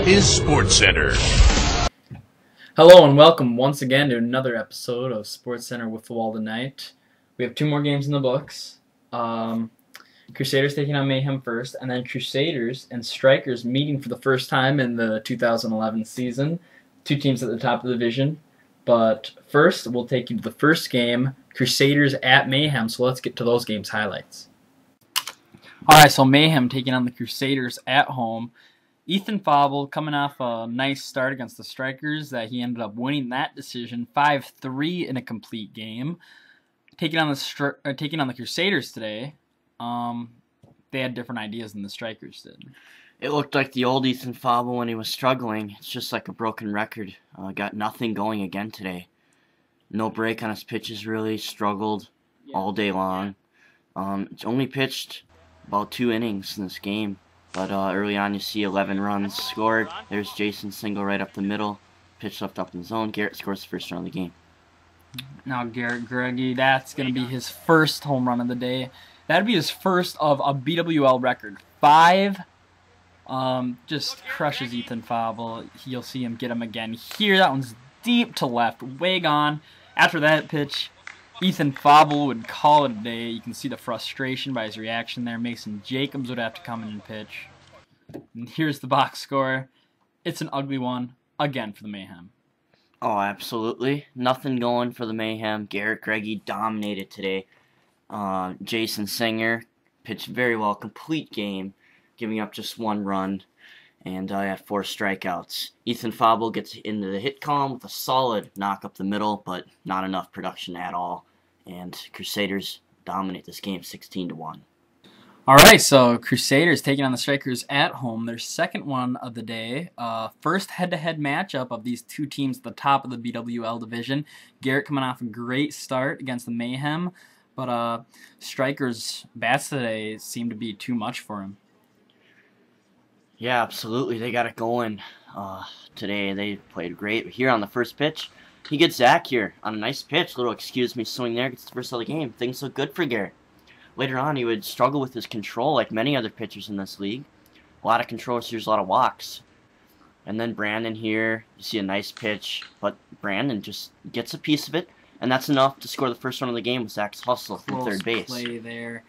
is Sportscenter. Hello and welcome once again to another episode of Sportscenter Wiffleball tonight. We have two more games in the books. Crusaders taking on Mayhem first, and then Crusaders and Strikers meeting for the first time in the 2011 season. Two teams at the top of the division. But first, we'll take you to the first game, Crusaders at Mayhem. So let's get to those games' highlights. Alright, so Mayhem taking on the Crusaders at home. Ethan Fauble coming off a nice start against the Strikers that he ended up winning that decision 5-3 in a complete game. Taking on the Crusaders today, they had different ideas than the Strikers did. It looked like the old Ethan Fauble when he was struggling. It's just like a broken record. Got nothing going again today. No break on his pitches, really. Struggled all day long. It's only pitched about 2 innings in this game. But early on you see 11 runs scored. There's Jason's single right up the middle. Pitch left up in the zone. Garrett scores the first run of the game. Now Garrett Greggy, that's going to be his first home run of the day. That'd be his first of a BWL record. 5. Just crushes Ethan Fauble. You'll see him get him again here. That one's deep to left. Way gone. After that pitch, Ethan Fauble would call it a day. You can see the frustration by his reaction there. Mason Jacobs would have to come in and pitch. And here's the box score. It's an ugly one, again, for the Mayhem. Oh, absolutely. Nothing going for the Mayhem. Garrett Greggy dominated today. Jason Singer pitched very well. Complete game, giving up just 1 run. And had 4 strikeouts. Ethan Fauble gets into the hit column with a solid knock up the middle, but not enough production at all. And Crusaders dominate this game 16-1. Alright, so Crusaders taking on the Strikers at home. Their second one of the day. First head-to-head matchup of these two teams at the top of the BWL division. Garrett coming off a great start against the Mayhem. But Strikers' bats today seem to be too much for him. Yeah, absolutely. They got it going today. They played great. Here on the first pitch, he gets Zach here on a nice pitch. Little excuse me swing there. Gets the first of the game. Things look good for Garrett. Later on, he would struggle with his control like many other pitchers in this league. A lot of control, so there's a lot of walks. And then Brandon here, you see a nice pitch, but Brandon just gets a piece of it, and that's enough to score the first run of the game with Zach's hustle from third base. Play there.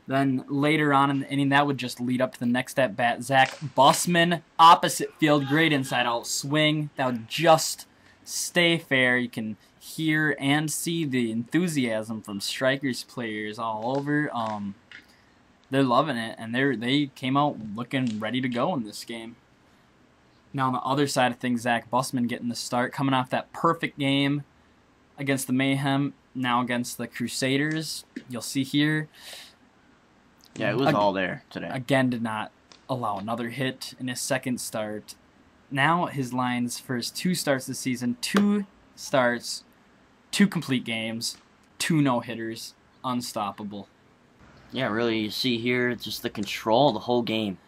Then later on in the inning, that would just lead up to the next at-bat. Zach Bussman, opposite field, great inside-out swing. That would just stay fair. You can hear and see the enthusiasm from Strikers players all over. They're loving it, and they came out looking ready to go in this game. Now on the other side of things, Zach Bussman getting the start, coming off that perfect game against the Mayhem, now against the Crusaders. You'll see here. Yeah, it was all there today. Again, did not allow another hit in his second start. Now his lines for his 2 starts this season, 2 starts, 2 complete games, 2 no-hitters, unstoppable. Yeah, really, you see here just the control the whole game.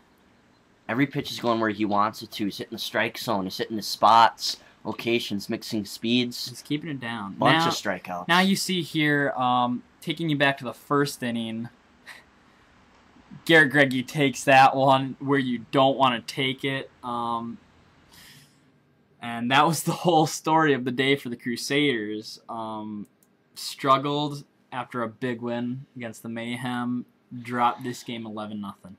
Every pitch is going where he wants it to. He's hitting the strike zone. He's hitting the spots, locations, mixing speeds. He's keeping it down. Bunch of strikeouts. Now you see here, taking you back to the first inning, Garrett Greggy takes that one where you don't want to take it. And that was the whole story of the day for the Crusaders. Struggled after a big win against the Mayhem. Dropped this game 11-0.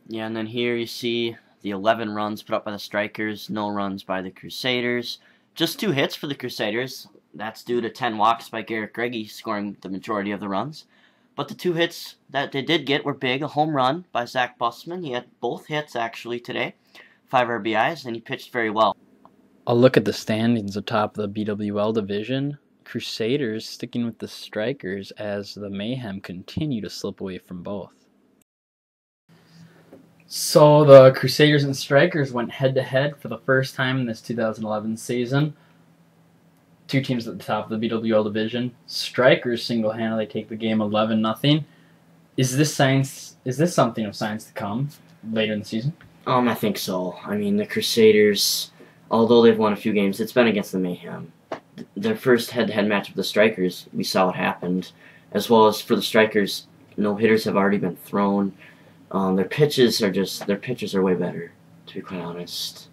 Yeah, and then here you see the 11 runs put up by the Strikers, no runs by the Crusaders. Just 2 hits for the Crusaders. That's due to 10 walks by Garrett Greggy, scoring the majority of the runs. But the 2 hits that they did get were big. A home run by Zach Bussman. He had both hits, actually, today. 5 RBIs, and he pitched very well. A look at the standings atop the BWL division. Crusaders sticking with the Strikers as the Mayhem continue to slip away from both. So the Crusaders and Strikers went head-to-head for the first time in this 2011 season. 2 teams at the top of the BWL division. Strikers single-handedly take the game 11-0. Is this something of signs to come later in the season? I think so. I mean, the Crusaders, although they've won a few games, it's been against the Mayhem. Their first head-to-head match with the Strikers, we saw what happened. As well as for the Strikers, no hitters have already been thrown. Their pitches are way better. to be quite honest.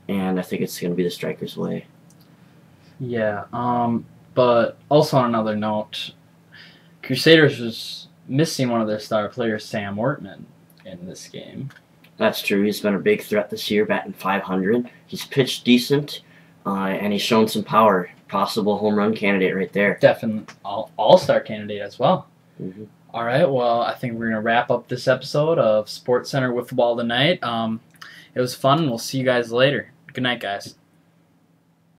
And I think it's going to be the Strikers' way. Yeah. But also on another note, Crusaders was missing one of their star players, Sam Wortman, in this game. That's true. He's been a big threat this year, batting .500. He's pitched decent, and he's shown some power. Possible home run candidate right there. Definitely all-star candidate as well. Mm-hmm. All right, well, I think we're going to wrap up this episode of Sportscenter Wiffleball tonight. It was fun, and we'll see you guys later. Good night, guys.